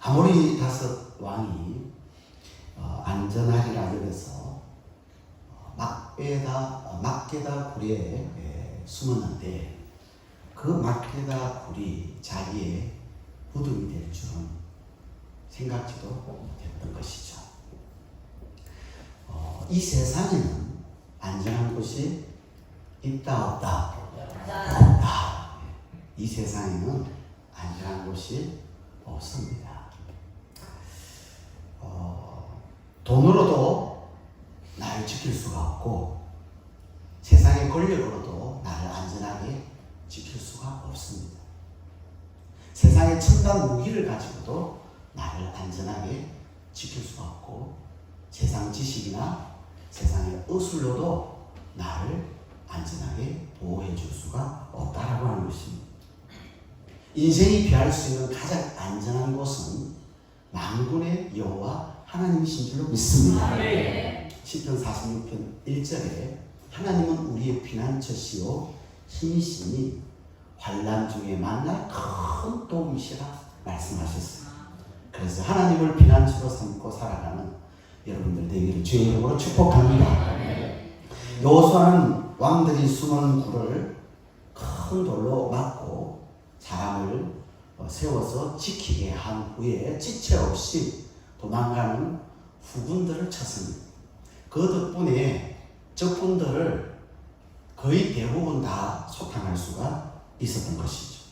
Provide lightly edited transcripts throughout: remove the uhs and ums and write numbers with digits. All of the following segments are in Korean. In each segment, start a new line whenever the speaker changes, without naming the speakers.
아모리 다섯 왕이 안전하리라 여겨서 막게다 굴에 숨었는데 그 막게다 굴이 자기의 무덤이 될 줄은 생각지도 못했던 것이죠. 이 세상에는 안전한 곳이 있다 없다? 없다. 이 세상에는 안전한 곳이 없습니다. 돈으로도 나를 지킬 수가 없고 세상의 권력으로도 나를 안전하게 지킬 수가 없습니다. 세상의 첨단 무기를 가지고도 나를 안전하게 지킬 수가 없고 세상 지식이나 세상의 의술로도 나를 안전하게 보호해 줄 수가 없다라고 하는 것입니다. 인생이 피할 수 있는 가장 안전한 곳은 만군의 여호와 하나님이신 줄로 믿습니다. 시편 46편 1절에 하나님은 우리의 피난처시요 힘이시니 환난 중에 만날 큰 도움이시라 말씀하셨어요. 그래서 하나님을 피난처로 삼고 살아가는 여러분들 되기를 주의 이름으로 축복합니다. 여호수아는 왕들이 숨은 굴을 큰 돌로 막고 사람을 세워서 지키게 한 후에 지체 없이 도망가는 후군들을 쳤습니다. 그 덕분에 적군들을 거의 대부분 다 소탕할 수가 있었던 것이죠.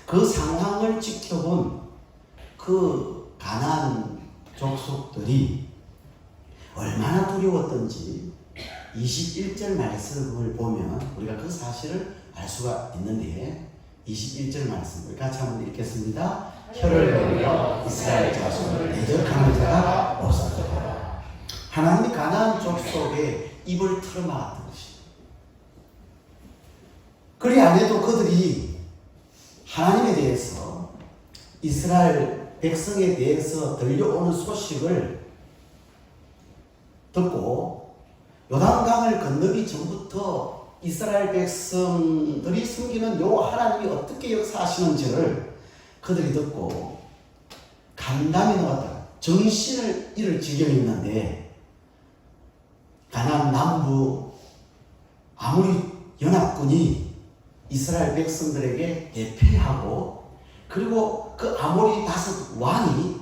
그 상황을 지켜본 그 가나안 족속들이 얼마나 두려웠던지 21절 말씀을 보면 우리가 그 사실을 알 수가 있는데 21절 말씀 우리 같이 한번 읽겠습니다. 혀를 내밀어 이스라엘 자손을 대적하는 자가 없었더라. 하나님이 가나안 족속의 입을 틀어막았던 것입니다. 그리 안 해도 그들이 하나님에 대해서 이스라엘 백성에 대해서 들려오는 소식을 듣고 요단강을 건너기 전부터 이스라엘 백성들이 섬기는 요 하나님이 어떻게 역사하시는지를 그들이 듣고 간담이 나왔다. 정신을 잃을 지경이었는데 가나안 남부 아모리 연합군이 이스라엘 백성들에게 대패하고 그리고 그 아모리 다섯 왕이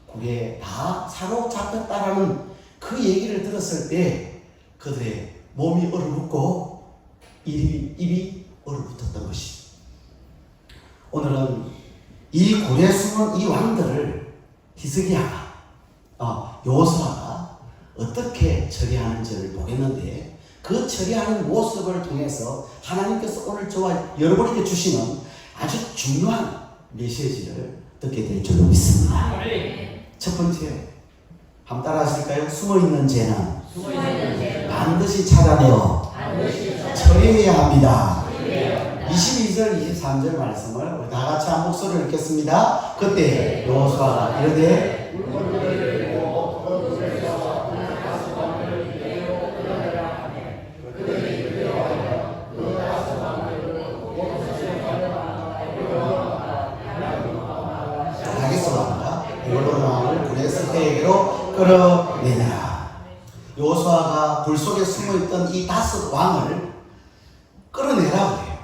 굴에 다 사로잡혔다라는 그 얘기를 들었을 때 그들의 몸이 얼어붙고 입이 얼어붙었던 것이. 오늘은 이 굴에 숨은 이 왕들을 히스기야가 여호수아가 어떻게 처리하는지를 보겠는데 그 처리하는 모습을 통해서 하나님께서 오늘 저와 여러분에게 주시는 아주 중요한 메시지를 듣게 될 줄로 믿습니다. 첫 번째, 한번 따라 하실까요? 숨어있는 죄는 반드시 찾아내어 처리해야 합니다. 22절, 23절 말씀을 우리 다 같이 한 목소리를 읽겠습니다. 그때 여호수아가 이르되 끌어내라. 여호수아가 불 속에 숨어있던 이 다섯 왕을 끌어내라고 해요.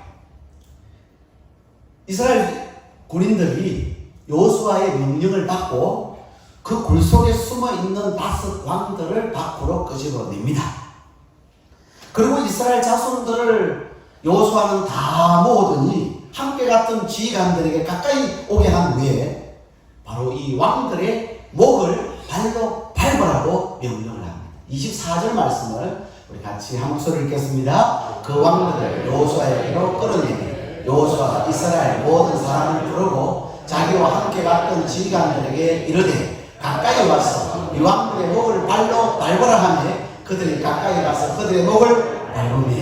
이스라엘 군인들이 여호수아의 명령을 받고 그 굴 속에 숨어있는 다섯 왕들을 밖으로 끄집어냅니다. 그리고 이스라엘 자손들을 여호수아는 다 모으더니 함께 갔던 지휘관들에게 가까이 오게 한 후에 바로 이 왕들의 목을 발로 밟으라고 명령을 합니다. 24절 말씀을 우리 같이 한 목소리를 읽겠습니다. 그 왕들을 여호수아에게로 끌어내니 여호수아가 이스라엘 모든 사람을 부르고 자기와 함께 갔던 지휘관들에게 이르되 가까이 와서 이 왕들의 목을 발로 밟으라 하며 그들이 가까이 가서 그들의 목을 밟으며.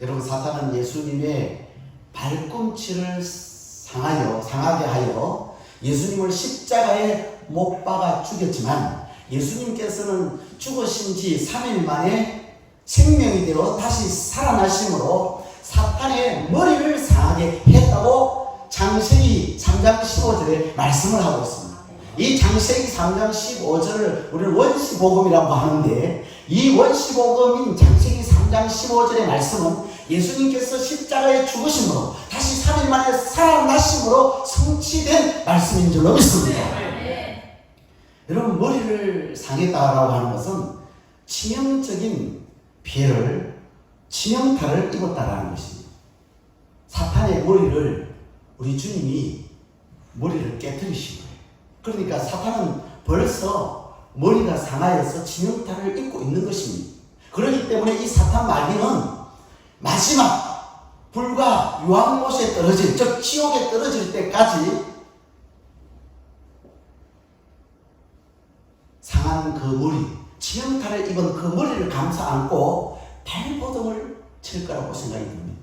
여러분, 사탄은 예수님의 발꿈치를 상하게 하여 예수님을 십자가에 못 박아 죽였지만 예수님께서는 죽으신 지 3일 만에 생명이 되어 다시 살아나심으로 사탄의 머리를 상하게 했다고 창세기 3장 15절에 말씀을 하고 있습니다. 이 창세기 3장 15절을 우리는 원시복음이라고 하는데, 이 원시복음인 창세기 3장 15절의 말씀은 예수님께서 십자가에 죽으심으로 다시 3일 만에 살아나심으로 성취된 말씀인 줄로 믿습니다. 여러분, 머리를 상했다라고 하는 것은 치명적인 피해를, 치명타를 입었다라는 것입니다. 사탄의 머리를 우리 주님이 머리를 깨뜨리신 거예요. 그러니까 사탄은 벌써 머리가 상하여서 치명타를 입고 있는 것입니다. 그렇기 때문에 이 사탄 마귀는 마지막 불과 유황못에 떨어질, 즉 지옥에 떨어질 때까지 상한 그 머리, 치명타를 입은 그 머리를 감싸 안고 발버둥을 칠 거라고 생각이 듭니다.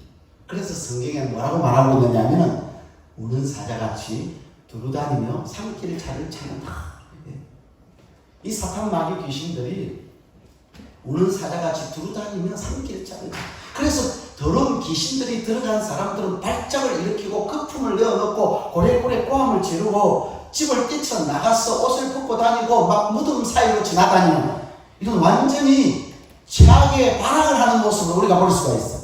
그래서 성경에 뭐라고 말하고 있느냐면, 우는 사자같이 두루다니며 산길 차를 찾는다. 이 사탄 마귀 귀신들이 우는 사자같이 두루다니며 산길 찾는다. 그래서 더러운 귀신들이 들어간 사람들은 발작을 일으키고 거품을 내어놓고 고래고래 꼬함을 지르고 집을 뛰쳐나가서 옷을 벗고 다니고 막 무덤 사이로 지나다니는, 이런 완전히 최악의 발악을 하는 모습을 우리가 볼 수가 있어.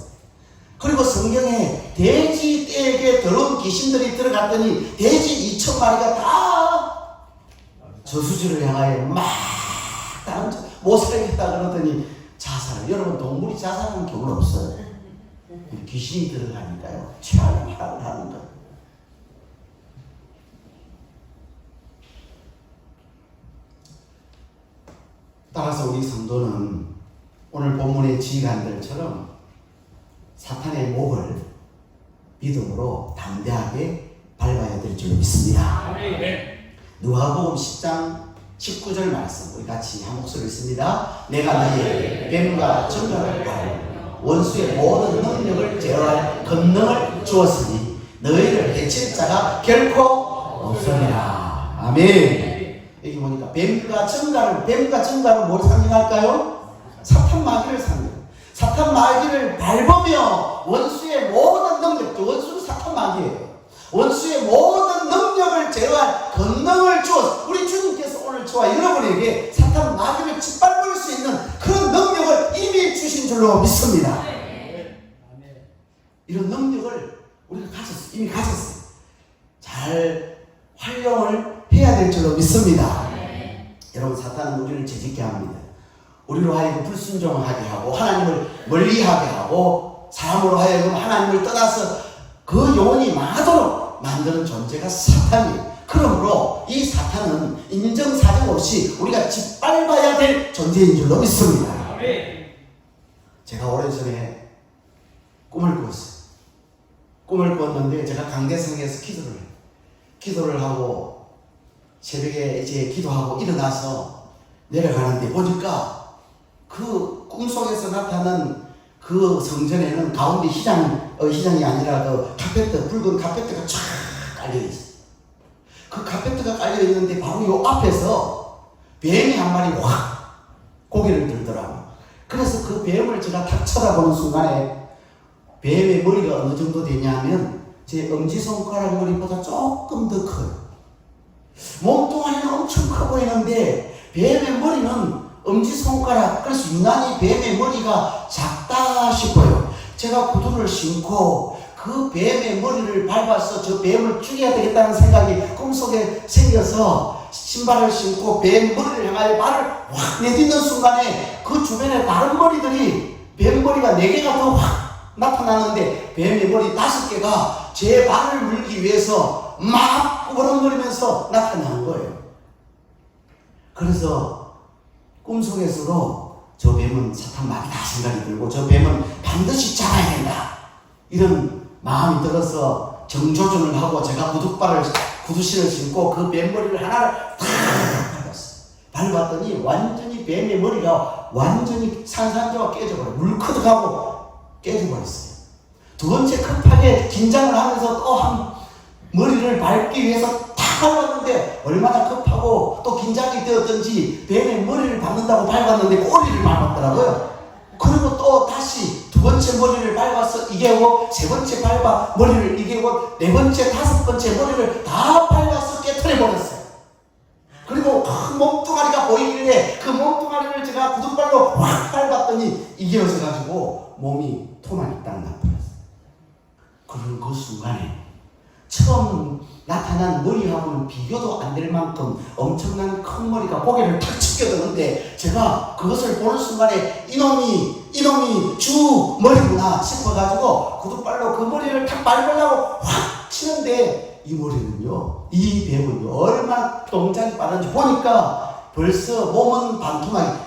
그리고 성경에 돼지 떼에게 더러운 귀신들이 들어갔더니 돼지 2,000마리가 다 저수지를 향하여 막 다른 못 살겠다 그러더니 자살. 여러분, 동물이 자살하는 경우는 없어요. 귀신이 들어가니까요, 최악의 발악을 하는 거예요. 따라서 우리 성도는 오늘 본문의 지휘관들처럼 사탄의 목을 믿음으로 담대하게 밟아야 될 줄 믿습니다. 누가복음 10장 19절 말씀 우리 같이 한 목소리 있습니다. 내가 너희에게 뱀과 정갈을 가르며 원수의 모든 능력을 제어할 권능을 주었으니 너희를 해칠 자가 결코 없으리라. 아멘. 여기 보니까 뱀과 정갈은 뭘 상징할까요? 사탄 마귀를 상징. 사탄 마귀를 밟으며 원수의 모든 능력, 원수는 사탄 마귀예요. 원수의 모든 능력을 제어할 권능을 주었어. 우리 주님께서 오늘 저와 여러분에게 사탄 마귀를 짓밟을 수 있는 그런 능력을 이미 주신 줄로 믿습니다. 이런 능력을 우리가 가졌어요. 이미 가졌어요. 잘 활용을 해야 될 줄로 믿습니다. 여러분, 사탄은 우리를 재짓게 합니다. 우리로 하여금 불순종하게 하고 하나님을 멀리하게 하고 사람으로 하여금 하나님을 떠나서 그 영혼이 망하도록 만드는 존재가 사탄이에요. 그러므로 이 사탄은 인정사정 없이 우리가 짓밟아야 될 존재인 줄로 믿습니다. 제가 오래전에 꿈을 꾸었어요. 꿈을 꾸었는데 제가 강대상에서 기도를 하고 새벽에 이제 기도하고 일어나서 내려가는데 보니까 그 꿈속에서 나타난 그 성전에는 가운데 희장이 아니라 그 카페트, 붉은 카페트가 쫙 깔려있어요. 그 카페트가 깔려있는데 바로 요 앞에서 뱀이 한 마리 확 고개를 들더라고요. 그래서 그 뱀을 제가 탁 쳐다보는 순간에 뱀의 머리가 어느 정도 되냐면 제 엄지손가락 머리보다 조금 더 커요. 몸뚱아리는 엄청 커 보이는데 뱀의 머리는 엄지손가락, 그래서 유난히 뱀의 머리가 작다 싶어요. 제가 구두를 신고 그 뱀의 머리를 밟아서 저 뱀을 죽여야 되겠다는 생각이 꿈속에 생겨서 신발을 신고 뱀 머리를 향하여 발을 확 내딛는 순간에 그 주변에 다른 머리들이 뱀 머리가 4개가 더 확 나타나는데 뱀의 머리 5개가 제 발을 물기 위해서 막 꾸부렁거리면서 나타나는 거예요. 그래서 꿈속에서도 저 뱀은 사탄 마귀다 생각이 들고 저 뱀은 반드시 잡아야 된다 이런 마음이 들어서 정조준을 하고 제가 구두신을 신고 그 뱀머리를 하나를 탁 밟았어요. 밟았더니 완전히 뱀의 머리가 완전히 산산조각 깨져버려요. 물커덕하고 깨져버렸어요. 두 번째 급하게 긴장을 하면서 또 한 머리를 밟기 위해서 탁 밟았는데 얼마나 급하고 또 긴장이 되었던지 뱀의 머리를 밟는다고 밟았는데 꼬리를 밟았더라고요. 그리고 또 다시 두 두 번째 머리를 밟아서 이개고, 세 번째 밟아 머리를 이개고, 네 번째, 다섯 번째 머리를 다 밟아서 깨트려버렸어요. 그리고 큰 몸뚱아리가 보이길래 그 몸뚱아리를 제가 구두발로 확 밟았더니 이개어져 가지고 몸이 토막이 딱 나버렸어요. 그런 그 순간에 처음 나타난 머리하고는 비교도 안 될 만큼 엄청난 큰 머리가 고개를 탁 치켜드는데, 제가 그것을 보는 순간에 이놈이 주 머리구나 싶어가지고 구두발로 그 머리를 탁 밟으려고 확 치는데, 이 머리는요, 이 뱀은요, 얼마나 동작이 빠른지 보니까 벌써 몸은 반토막이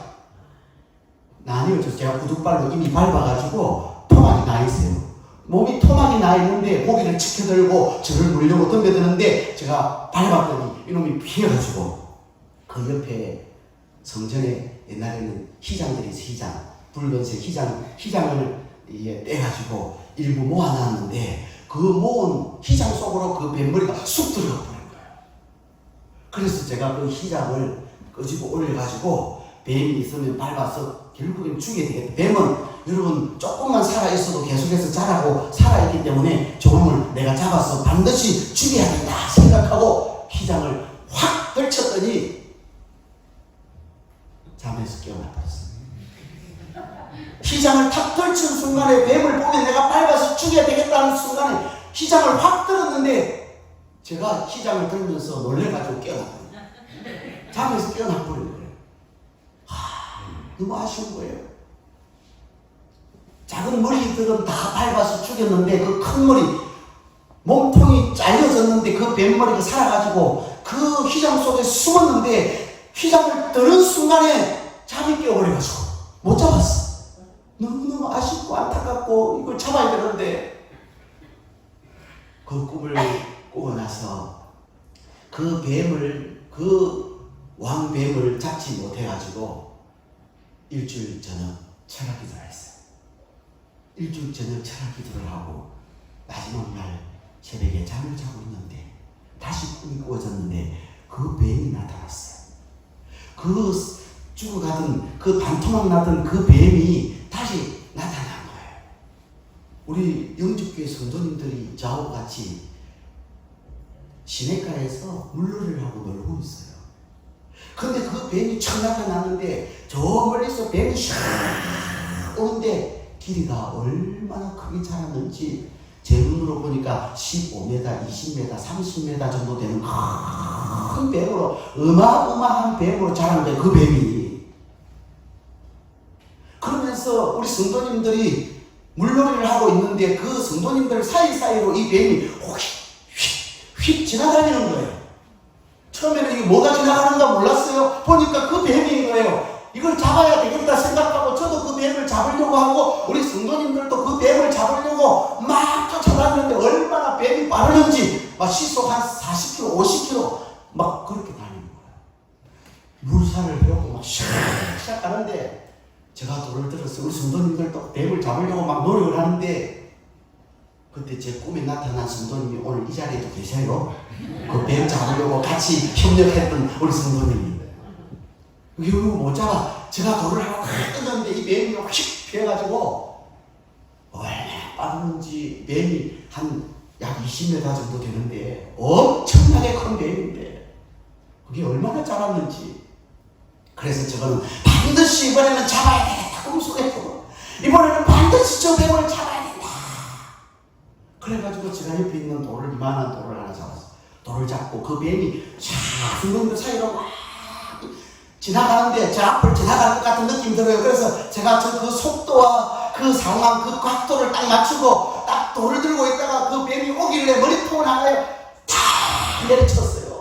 나뉘어져. 제가 구두발로 이미 밟아가지고 토막이 나 있어요. 몸이 토막이 나 있는데 고개를 치켜들고 저를 물려고 덤벼드는데, 제가 밟았더니 이놈이 피해가지고 그 옆에 성전에 옛날에는 희장들이 희장, 붉은색 희장을 떼가지고 일부 모아놨는데, 그 모은 희장 속으로 그 뱀머리가 쑥 들어가 버린 거예요. 그래서 제가 그 희장을 끄집어 올려가지고 뱀이 있으면 밟아서 결국엔 죽여야 되겠다. 뱀은 여러분 조금만 살아있어도 계속해서 자라고 살아있기 때문에 저놈을 내가 잡아서 반드시 죽여야 된다 생각하고 희장을 확 걸쳤더니 잠에서 깨어나 버렸어요. 희장을 탁 걸친 순간에 뱀을 보면 내가 밟아서 죽여야 되겠다는 순간에 희장을 확 들었는데, 제가 희장을 들면서 놀래가지고 깨어났거든요. 잠에서 깨어나버린 거예요. 너무 아쉬운 거예요. 작은 머리들은 다 밟아서 죽였는데, 그 큰 머리, 몸통이 잘려졌는데 그 뱀머리가 살아가지고 그 휘장 속에 숨었는데, 휘장을 들은 순간에 잠이 깨어버려가지고 못 잡았어. 너무너무 아쉽고 안타깝고 이걸 잡아야 되는데, 그 꿈을 꾸고 나서 그 뱀을, 그 왕뱀을 잡지 못해가지고 일주일 저녁 철학 기도를 했어요. 일주일 저녁 철학 기도를 하고 마지막 날 새벽에 잠을 자고 있는데 다시 꿈이 꾸어졌는데, 그 뱀이 나타났어요. 그 죽어가던, 그 반토막 나던 그 뱀이 다시 나타난 거예요. 우리 영접교회 성도님들이 저하고 같이 시내가에서 물놀이를 하고 놀고 있어요. 그런데 그 뱀이 촥 나타나는데, 저 멀리서 뱀이 샥 오는데 길이가 얼마나 크게 자랐는지 제 눈으로 보니까 15m, 20m, 30m 정도 되는 큰 뱀으로, 어마어마한 뱀으로 자랐는데, 그 뱀이. 그러면서 우리 성도님들이 물놀이를 하고 있는데 그 성도님들 사이사이로 이 뱀이 휙 지나다니는 거예요. 처음에는 이게 뭐가 지나가는가 몰랐어요. 보니까 그 뱀인 거예요. 이걸 잡아야 되겠다 생각하고 저도 그 뱀을 잡으려고 하고 우리 성도님들도 그 뱀을 잡으려고 막 쫓아다니는데, 얼마나 뱀이 빠르는지 막 시속 한 40km, 50km 막 그렇게 다니는 거예요. 물살을 배우고 막 샥 가는데, 제가 돌을 들었어요. 우리 성도님들도 뱀을 잡으려고 막 노력을 하는데, 그때 제 꿈에 나타난 성도님이 오늘 이 자리에도 계세요. 그 뱀 잡으려고 같이 협력했던 우리 성도님이. 이거 못 잡아. 제가 돌을 하고 던졌는데 이 뱀이 휙 피해가지고, 얼마나 빠른지, 뱀이 한 약 20m 정도 되는데 엄청나게 큰 뱀인데 그게 얼마나 자랐는지. 그래서 저거는 반드시 이번에는 잡아야 되겠다. 꿈속에서 이번에는 반드시 저 뱀을 잡아야 된다. 그래가지고 제가 옆에 있는 돌을, 이만한 돌을 하나 잡았어요. 돌을 잡고 그 뱀이 쫙 중간들 사이로 막 지나가는데 제 앞을 지나가는 것 같은 느낌이 들어요. 그래서 제가 그 속도와 그 상황, 그 각도를 딱 맞추고 딱 돌을 들고 있다가 그 뱀이 오길래 머리통을 하나에 탁 내리쳤어요.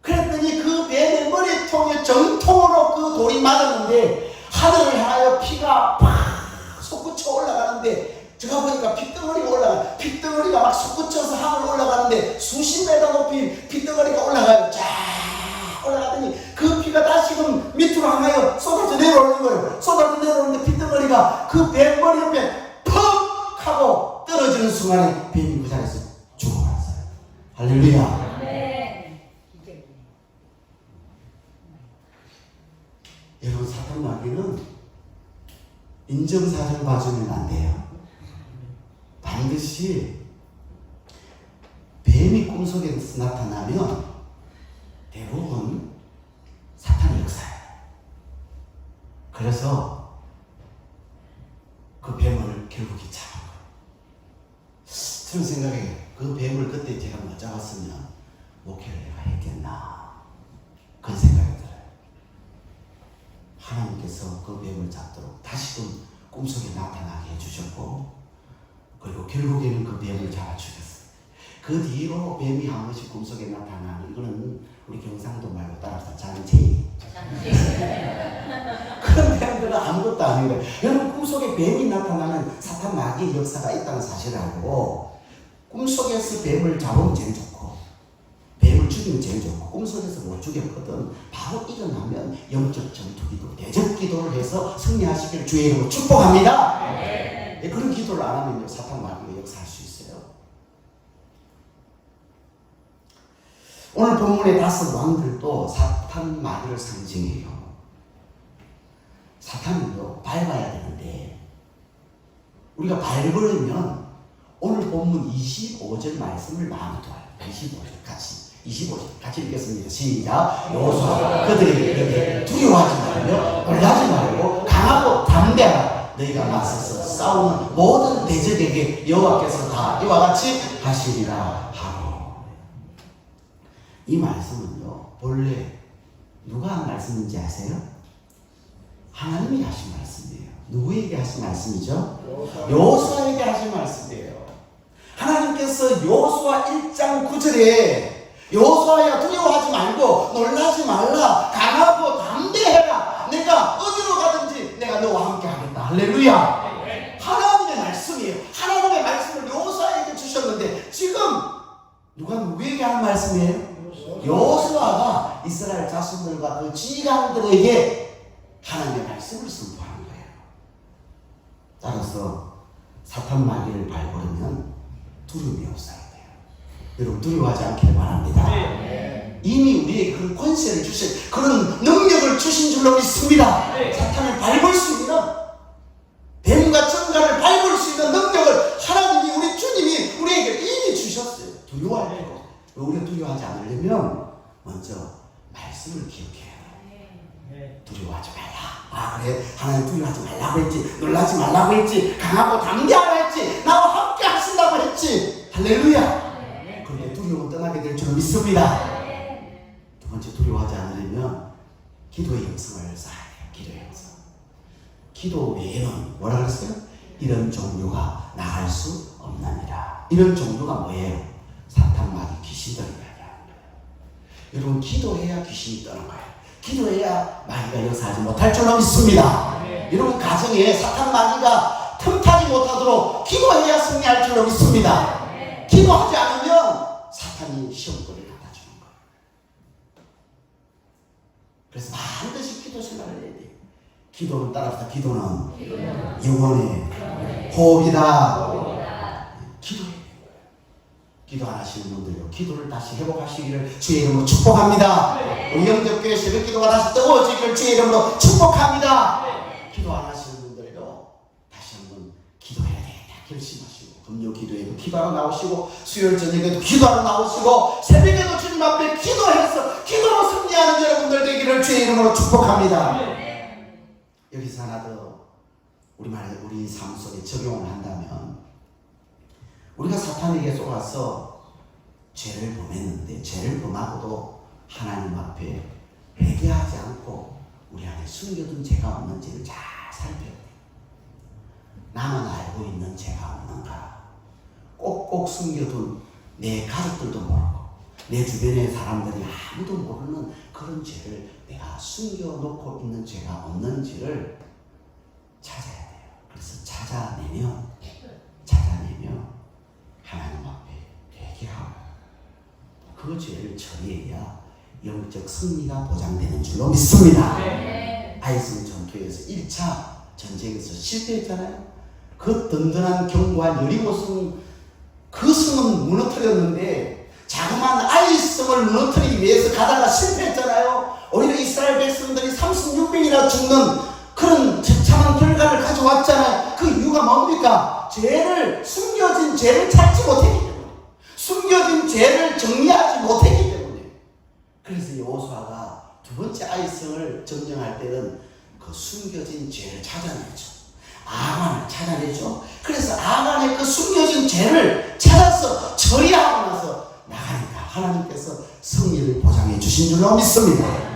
그랬더니 그 뱀의 머리통에 정통으로 그 돌이 맞았는데 하늘을 향하여 피가 팍 솟구쳐 올라가는데, 제가 보니까 핏덩어리가 올라가요. 핏덩어리가 막 솟구쳐서 하늘 올라가는데 수십 메다 높이 핏덩어리가 올라가요. 쫙 올라가더니 그 피가 다시금 밑으로 향하여 쏟아져 내려오는 거예요. 쏟아져 내려오는데 핏덩어리가 그 뱀머리 옆에 퍽 하고 떨어지는 순간에 뱀이 그 자리에서 죽어갔어요. 할렐루야. 네. 여러분, 사탄 마귀는 인정사정 봐주면 안 돼요. 반드시 뱀이 꿈속에서 나타나면 대부분 사탄의 역사예요. 그래서 그 뱀을 결국에 잡은 거예요. 저는 생각해, 그 뱀을 그때 제가 못 잡았으면 목회를 내가 했겠나, 그런 생각이 들어요. 하나님께서 그 뱀을 잡도록 다시금 꿈속에 나타나게 해주셨고, 그리고 결국에는 그 뱀을 잡아 죽였어요. 그 뒤로 뱀이 한 번씩 꿈속에 나타나는, 이거는 우리 경상도 말로 따라서 잔재이. 그런 뱀들은 아무것도 아닌 거예요. 여러분, 꿈속에 뱀이 나타나는 사탄 마귀의 역사가 있다는 사실을 알고, 꿈속에서 뱀을 잡으면 제일 좋고, 뱀을 죽이면 제일 좋고, 꿈속에서 못 죽였거든 바로 일어나면 영적 전투기도, 대적기도를 해서 승리하시기를 주의 이름으로 축복합니다. 네. 그런 기도를 안 하면 사탄 마귀가 역사할 수 있어요. 오늘 본문의 5 왕들도 사탄 마귀를 상징해요. 사탄은요, 밟아야 되는데 우리가 밟으려면 오늘 본문 25절 말씀을 마음에 둬요. 25절 같이 읽겠습니다. 시작. 여호수아 그들에게 두려워하지 말며 놀라지 말고 강하고 담대하라. 너희가 맞서서 싸우는 모든 대적에게 여호와께서 다 이와 같이 하시리라 하고. 이 말씀은요, 본래 누가 한 말씀인지 아세요? 하나님이 하신 말씀이에요. 누구에게 하신 말씀이죠? 여호수아에게 하신 말씀이에요. 하나님께서 여호수아 1장 9절에 여호수아야, 두려워하지 말고 놀라지 말라. 강하고 담대해라. 내가 어디로 가든지 내가 너와 함께 하겠다. 할렐루야. 하나님의 말씀이에요. 하나님의 말씀을 여호수아에게 주셨는데 지금 누가 누구에게 한 말씀이에요? 여호수아가 이스라엘 자손들과 그 지휘관들에게 하나님의 말씀을 선포하는 거예요. 따라서 사탄 마귀를 밟으려면 두려움이 없어야 돼요. 여러분, 두려워하지 않기를 바랍니다. 이미 우리에게 그런 권세를 주신, 그런 능력을 주신 줄로 믿습니다. 사탄을 밟을 수 있는, 뱀과 정갈을 밟을 수 있는 능력을 하나님이, 우리 주님이 우리에게 이미 주셨어요. 두려워할 필요 없어요. 우리가 두려워하지 않으려면 먼저 말씀을 기억해야 돼요. 두려워하지 말라. 그래, 하나님 두려워하지 말라고 했지, 놀라지 말라고 했지, 강하고 담대하라 했지, 나와 함께 하신다고 했지. 할렐루야. 그런데 두려움은 떠나게 될 줄 믿습니다. 두 번째, 두려워하지 않으려면 기도의 형성을 쌓아야 돼요. 기도의 형성. 기도 외에는 뭐라 그랬어요? 이런 종류가 나갈 수 없느니라. 이런 종류가 뭐예요? 사탄 마귀 귀신들이 이야기하는 거예요. 여러분, 기도해야 귀신이 떠는 거예요. 기도해야 마귀가 역사하지 못할 줄로 믿습니다. 여러분, 가정에 사탄 마귀가 틈타지 못하도록 기도해야 승리할 줄로 믿습니다. 기도하지 않으면 사탄이 시험거리를 갖다주는 거예요. 그래서 반드시 기도 생활을 해야 돼요. 기도는 따라서 기도는 영혼의 호흡이다. 기도해야 돼요. 기도 안 하시는 분들요, 기도를 다시 회복하시기를 주의 이름으로 축복합니다. 우리 영접교회 새벽 기도가 다시 뜨거워지기를 주의 이름으로 축복합니다. 기도 안 하시는 분들요, 다시 한번 기도해야 되겠다 결심하시고, 금요 기도에도 기도하러 나오시고, 수요일 저녁에도 기도하러 나오시고, 새벽에도 주님 앞에 기도해서 기도로 승리하는 여러분들 되기를 주의 이름으로 축복합니다. 여기서 하나 더 우리 삶 속에 적용을 한다면, 우리가 사탄에게 속아서 죄를 범했는데, 죄를 범하고도 하나님 앞에 회개하지 않고 우리 안에 숨겨둔 죄가 없는지를 잘 살펴야 돼요. 나만 알고 있는 죄가 없는가? 꼭꼭 숨겨둔, 내 가족들도 모르고 내 주변의 사람들이 아무도 모르는 그런 죄를 내가 숨겨놓고 있는 죄가 없는지를 찾아야 돼요. 그래서 찾아내면 하나님 앞에 회개하고 그 죄를 처리해야 영적 승리가 보장되는 줄로 믿습니다. 아이성 전투에서 1차 전쟁에서 실패했잖아요. 그 든든한 견고한 여리고성, 그 성은 무너뜨렸는데 자그마한 아이성을 무너뜨리기 위해서 가다가 실패했잖아요. 오히려 이스라엘 백성들이 36명이나 죽는 그런 처참한 결과를 가져왔잖아요. 그 이유가 뭡니까? 숨겨진 죄를 찾지 못했기 때문에, 숨겨진 죄를 정리하지 못했기 때문에. 그래서 여호수아가 두 번째 아이성을 점령할 때는 그 숨겨진 죄를 찾아내죠. 아간을 찾아내죠. 그래서 아간의 그 숨겨진 죄를 찾아서 처리하고 나서 나가니까 하나님께서 승리를 보장해 주신 줄로 믿습니다.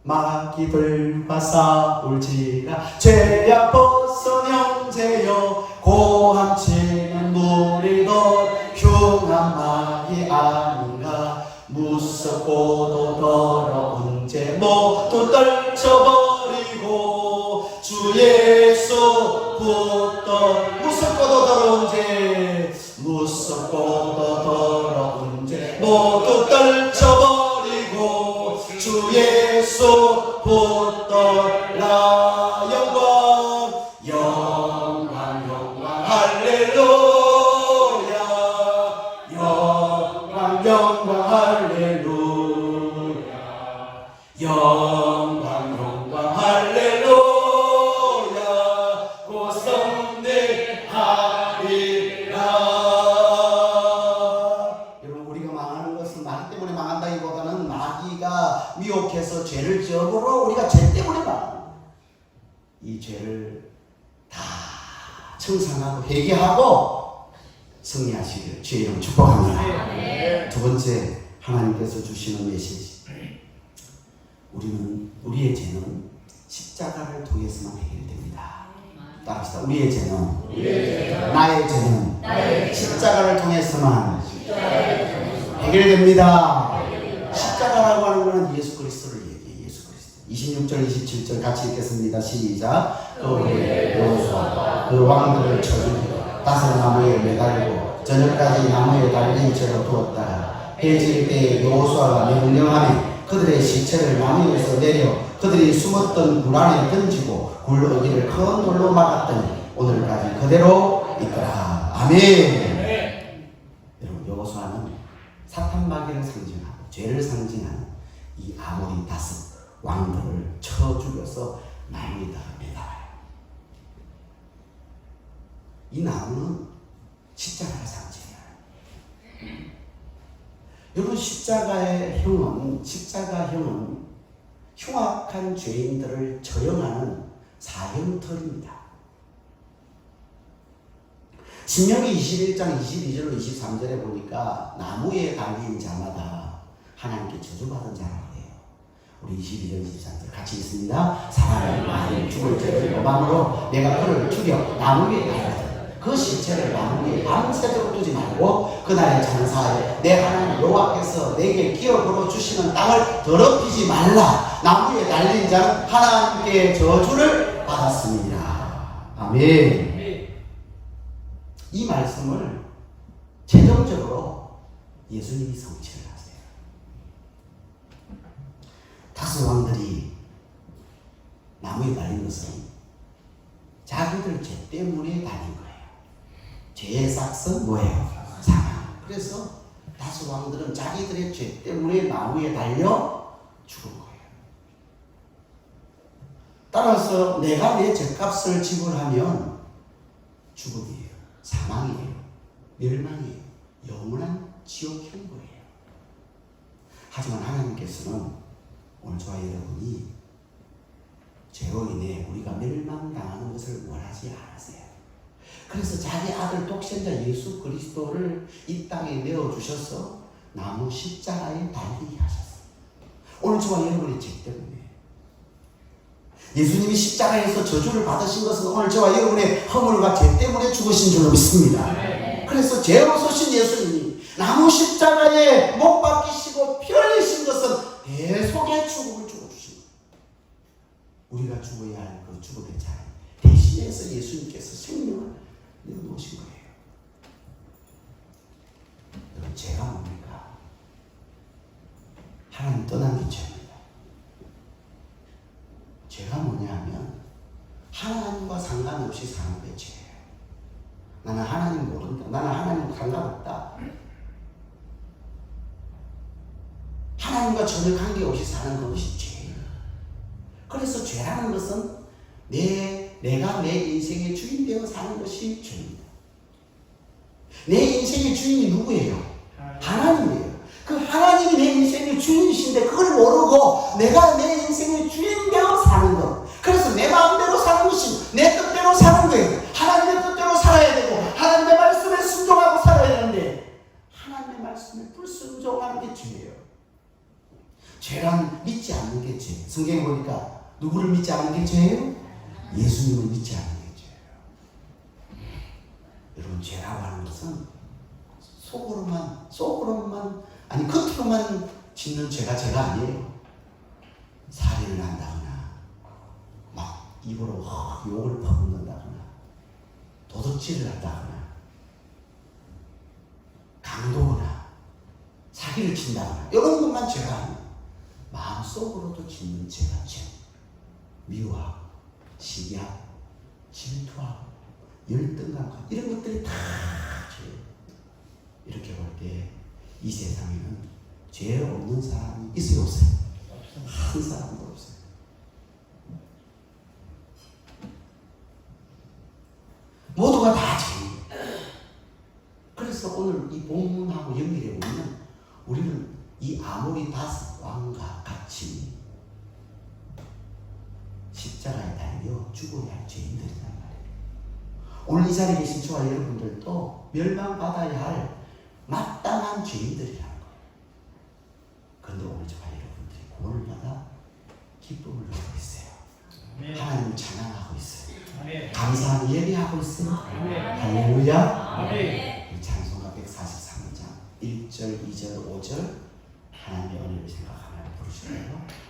마귀들과 싸울지라 죄악 벗은 형제여, 고함치는 무리도 흉한 마귀 아닌가. 무섭고도 더러운 죄 모두 떨쳐버리고 주 예수 붙어. 무섭고도 더러운 죄, 무섭고도 더러운 죄 모두 떨쳐버리고 주 예수 붙들라. 영광 영광 영광 할렐루야. 영광 영광 할렐루야. 영광 영광 할렐루야. 고성대하리라. 여러분, 우리가 망하는 것은 마귀 때문에 망한다기보다는 마귀가 미혹해서 죄를 지어보러 우리가 죄 때문에 망하는 거예요. 이 죄를 다 청산하고 회개하고 승리하시길 주의 이름 축복합니다. 두 번째, 하나님께서 주시는 메시지. 우리의 죄는 십자가를 통해서만 해결됩니다. 따라합시다. 우리의 죄는, 나의 죄는 십자가를 통해서만 해결됩니다. 십자가라고 하는 것은 예수 그리스도를 얘기해요. 예수 그리스도. 26절 27절 같이 읽겠습니다. 시작. 그 후에 여호수아가 그 왕들을 쳐주고 다섯 나무에 매달리고 저녁까지 나무에 달린 채로 두었다가 해질 때에 여호수아가 명령하니 그들의 시체를 나무 위에서 내려 그들이 숨었던 굴 안에 던지고 굴 어기를 큰 돌로 막았더니 오늘까지 그대로 있더라. 아멘. 여러분, 여호수아는 사탄 마귀를 상징하고 죄를 상징하는 이 아모리 다섯 왕들을 쳐 죽여서 나무에다 매달아요. 이 나무는 십자가를 상징해요. 여러분, 십자가형은 흉악한 죄인들을 처형하는 사형털입니다. 신명기 21장 22절로 23절에 보니까 나무에 달린 자마다 하나님께 저주받은 자라고 해요. 우리 22절 23절 같이 있습니다. 사람을 많이 죽을 죄를 범함으로 내가 그를 죽여 나무에 달았다. 그 시체를 나무에 밤새도록 두지 말고 그날의 장사에 내 하나님 여호와께서 내게 기업으로 주시는 땅을 더럽히지 말라. 나무에 달린 자는 하나님께 저주를 받았습니다. 아멘. 이 말씀을 최종적으로 예수님이 성취를 하세요. 다섯 왕들이 나무에 달린 것은 자기들 죄 때문에 달린 거예요. 죄의 삭은 뭐예요? 사망. 그래서 다섯 왕들은 자기들의 죄 때문에 나무에 달려 죽은 거예요. 따라서 내가 내 죄값을 지불하면 죽음이에요. 사망이에요. 멸망이에요. 영원한 지옥 형벌이에요. 하지만 하나님께서는 오늘 저와 여러분이 죄로 인해 우리가 멸망당하는 것을 원하지 않으세요. 그래서 자기 아들 독생자 예수 그리스도를 이 땅에 내어주셔서 나무 십자가에 달리게 하셨어요. 오늘 저와 여러분의 죄 때문에 예수님이 십자가에서 저주를 받으신 것은 오늘 저와 여러분의 허물과 죄 때문에 죽으신 줄로 믿습니다. 그래서 죄 없으신 예수님이 나무 십자가에 못 박히시고 피 흘리신 것은 대속의 죽음을 죽어주신 거예요. 우리가 죽어야 할 그 죽음의 자리 대신해서 예수님께서 생명을 내어놓으신 거예요. 여러분, 죄가 뭡니까? 하나님 떠난 게 죄입니다. 죄가 뭐냐 하면 하나님과 상관없이 사는 게 죄예요. 나는 하나님 모른다. 나는 하나님 상관없다. 하나님과 전혀 관계없이 사는 것이 죄예요. 그래서 죄라는 것은 내가 내 인생의 주인 되어 사는 것이 죄입니다. 내 인생의 주인이 누구예요? 하나님이에요. 그 하나님이 내 인생의 주인이신데 그걸 모르고 내가 내 인생의 주인 되어 사는 것. 그래서 내 마음대로 사는 것이 내 뜻대로 사는 거예요. 하나님의 뜻대로 살아야 되고 하나님의 말씀에 순종하고 살아야 되는데 하나님의 말씀에 불순종하는 게 죄예요. 죄란 믿지 않는 게 죄. 성경에 보니까 누구를 믿지 않는 게 죄예요? 예수님을 믿지 않는 게 죄예요. 여러분, 죄라고 하는 것은 속으로만 아니 겉으로만 짓는 죄가 아니에요. 살인을 한다거나 막 입으로 욕을 퍼붓는다거나 도둑질을 한다거나 강도거나 사기를 친다거나 이런 것만 죄가 아니에요. 마음속으로도 짓는 죄가 죄. 미워하고 시기하고 질투하고 열등감과 이런 것들이 다 죄예요. 이렇게 볼 때 이 세상에는 죄 없는 사람이 있어요, 없어요? 한 사람도 없어요. 모두가 다 죄입니다. 그래서 오늘 이 본문하고 연결해 보면 우리는 이 아모리 다섯 왕과 같이 십자가에 달려 죽어야 할 죄인들이란 말이에요. 오늘 이 자리에 계신 저와 여러분들도 멸망받아야 할 마땅한 죄인들이라는 거예요. 그런데 오늘 저와 여러분들이 구원을 받아 기쁨을 누리고 있어요. 하나님을 찬양하고 있어요. 감사한 예배하고 있어요. 할렐루야. 이 찬송가 143장 1절, 2절, 5절 하나님의 은혜를 생각하며 부르실까요?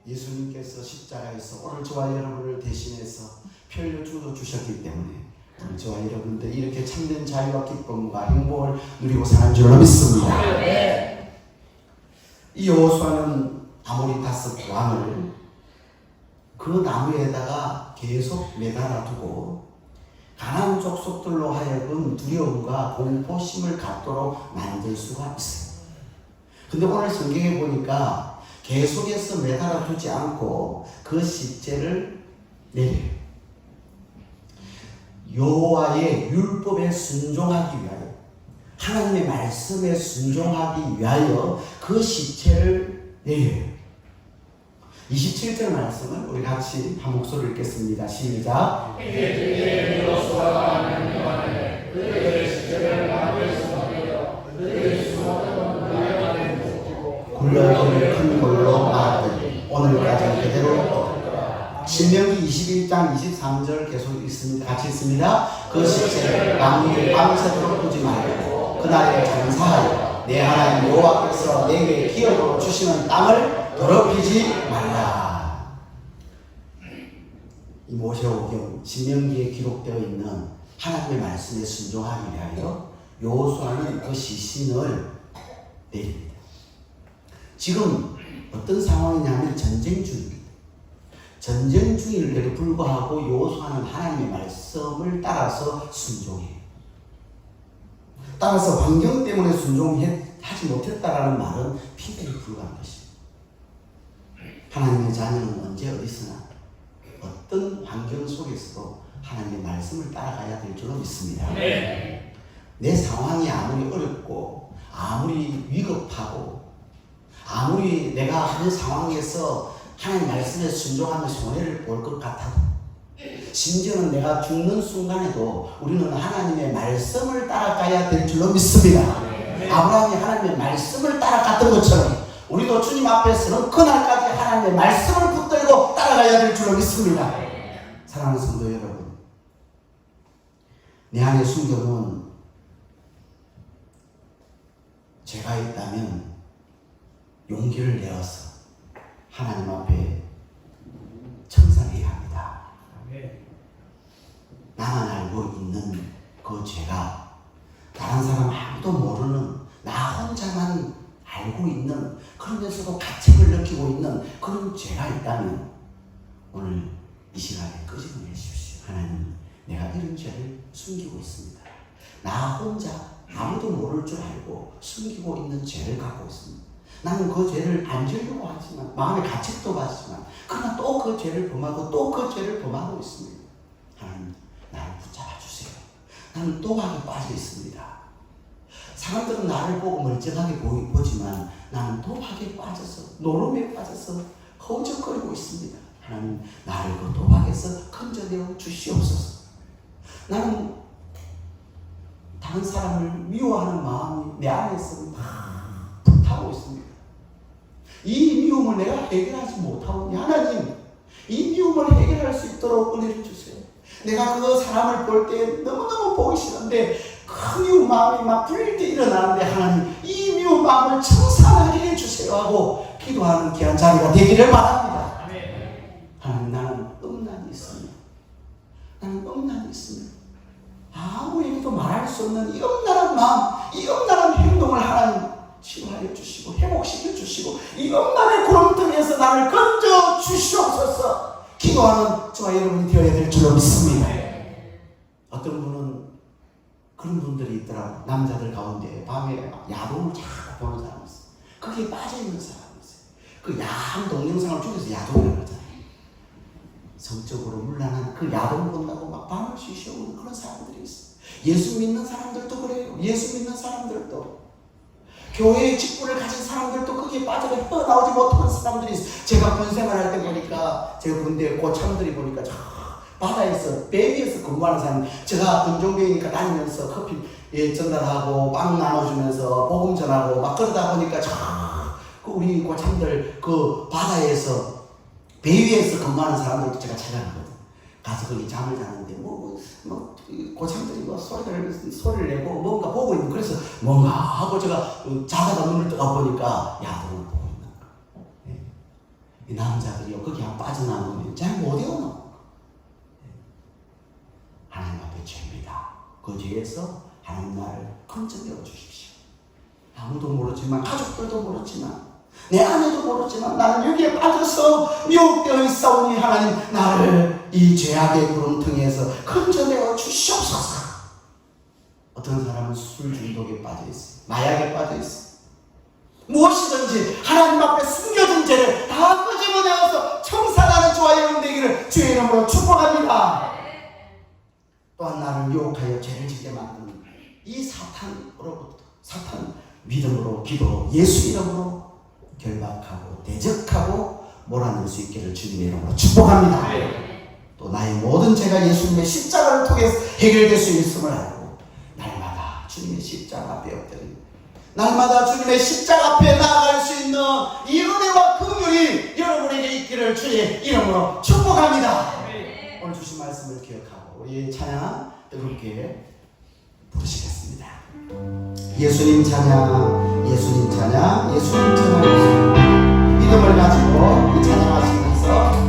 예수님께서 십자가에서 오늘 저와 여러분을 대신해서 피 흘려 죽어주셨기 때문에 오늘 저와 여러분들 이렇게 참된 자유와 기쁨과 행복을 누리고 사는 줄로 믿습니다. 이 여호수아는 아모리 다섯 왕을 그 나무에다가 계속 매달아 두고 가나안 족속들로 하여금 두려움과 공포심을 갖도록 만들 수가 있어요. 근데 오늘 성경에 보니까 계속해서 매달아 두지 않고 그 십제를 내려요. 여호와의 율법에 순종하기 위하여 하나님의 말씀에 순종하기 위하여 그 시체를 내려요. 27절 말씀을 우리 같이 한 목소리를 읽겠습니다. 시작. 굴러있는 큰 돌로 막았더니 오늘까지 그대로 신명기 21장 23절 계속 있습니다. 같이 있습니다. 그 시체를 나무에 밤새도록 두지 말고 그날에 장사하여 내 하나님 여호와께서 내게 기업으로 주시는 땅을 더럽히지 말라. 이 모세오경 신명기에 기록되어 있는 하나님의 말씀에 순종하기 위하여 여호수아는 그 시신을 내립니다. 지금 어떤 상황이냐면 전쟁 중입니다. 전쟁 중임에도 불구하고 여호수아는 하나님의 말씀을 따라서 순종해요. 따라서 환경 때문에 순종하지 못했다라는 말은 피해에 불과한 것입니다. 하나님의 자녀는 언제 어디서나 어떤 환경 속에서도 하나님의 말씀을 따라가야 될 줄로 믿습니다. 내 상황이 아무리 어렵고 아무리 위급하고 아무리 내가 그 상황에서 하나님 말씀에 순종하며 손해를 볼 것 같아도 심지어는 내가 죽는 순간에도 우리는 하나님의 말씀을 따라가야 될 줄로 믿습니다. 아브라함이 하나님의 말씀을 따라갔던 것처럼 우리도 주님 앞에서는 그날까지 하나님의 말씀을 붙들고 따라가야 될 줄로 믿습니다. 사랑하는 성도 여러분, 내 안에 숨겨놓은 죄가 있다면 용기를 내어서 하나님 앞에 청산해야 합니다. 나만 알고 있는 그 죄가 다른 사람 아무도 모르는 나 혼자만 알고 있는 그러면서도 가책을 느끼고 있는 그런 죄가 있다면 오늘 이 시간에 끄집어내 주십시오. 하나님, 내가 이런 죄를 숨기고 있습니다. 나 혼자 아무도 모를 줄 알고 숨기고 있는 죄를 갖고 있습니다. 나는 그 죄를 안 지으려고 하지만 마음에 가책도 받지만 그러나 또 그 죄를 범하고 또 그 죄를 범하고 있습니다. 하나님, 나를 붙잡아 주세요. 나는 또하게 빠져 있습니다. 사람들은 나를 보고 멀쩡하게 보지만 나는 도박에 빠져서 노름에 빠져서 허우적거리고 있습니다. 하나님, 나를 그 도박에서 건져내어 주시옵소서. 나는 다른 사람을 미워하는 마음이 내 안에서 막 불타고 있습니다. 이 미움을 내가 해결하지 못하오니 하나님, 이 미움을 해결할 수 있도록 은혜를 주세요. 내가 그 사람을 볼 때 너무너무 보기 싫은데 그 미운 마음이 막 불릴 때 일어나는데 하나님, 이 미운 마음을 청산하게 해주세요 하고 기도하는 귀한 자리가 되기를 바랍니다. 하나님, 나는 음란이 있습니다. 나는 음란이 있습니다. 아무에게도 말할 수 없는 이 음란한 마음, 이 음란한 행동을 하나님 치유하여 주시고 회복시켜 주시고 이 음란의 구렁텅이에서 나를 건져 주시옵소서. 기도하는 저와 여러분이 되어야 될 줄로 믿습니다. 어떤 분은 그런 분들이 있더라고요. 남자들 가운데 밤에 야동을 자꾸 보는 사람이 있어요. 거기에 빠져있는 사람이 있어요. 그 야한 동영상을 죽여서 야동이라고 하잖아요. 성적으로 문란한 그 야동 본다고 막 밤을 쉬쉬오는 그런 사람들이 있어요. 예수 믿는 사람들도 그래요. 예수 믿는 사람들도 교회의 직분을 가진 사람들도 거기에 빠져서 헤어나오지 못하는 사람들이 있어요. 제가 군생활 할 때 보니까 제가 군대 고참들이 보니까 저 바다에서 배 위에서 근무하는 사람, 제가 군종배이니까 다니면서 커피 전달하고 빵 나눠주면서 복음 전하고 막 그러다 보니까 그 우리 고참들 그 바다에서 배 위에서 근무하는 사람들도 제가 찾아가거든. 가서 거기 잠을 자는데 고참들이 소리를 내고 뭔가 보고 있는, 그래서 뭔가 하고 제가 자다가 눈을 떠가 보니까 야동을 보고 있는 거야. 이 남자들이요 거기 한 빠져나오면 잘 못 외워놓고 하나님 앞에 죄입니다. 그 죄에서 하나님 나를 건져내어 주십시오. 아무도 모르지만 가족들도 모르지만 내 아내도 모르지만 나는 여기에 빠져서 미혹되어 있사오니 하나님, 나를 이 죄악의 구렁텅이에서 건져내어 주시옵소서. 어떤 사람은 술 중독에 빠져 있어요. 마약에 빠져 있어요. 무엇이든지 하나님 앞에 숨겨진 죄를 다 끄집어내어서 청산하는 저와 여러분 되기를 주의 이름으로 축복합니다. 또한 나를 유혹하여 죄를 짓게 만드는 이 사탄으로부터, 사탄 믿음으로, 기도, 예수 이름으로 결박하고 대적하고 몰아낼 수 있기를 주님의 이름으로 축복합니다. 또 나의 모든 죄가 예수님의 십자가를 통해서 해결될 수 있음을 알고 날마다 주님의 십자가 앞에 엎드립니다. 날마다 주님의 십자가 앞에 나아갈 수 있는 이 은혜와 긍휼이 여러분에게 있기를 주의 이름으로 축복합니다. 오늘 주신 말씀을 기억하고 우리 찬양 뜨겁게 부르시겠습니다. 예수님 찬양, 예수님 찬양, 예수님 찬양. 믿음을 가지고 이 찬양하시면서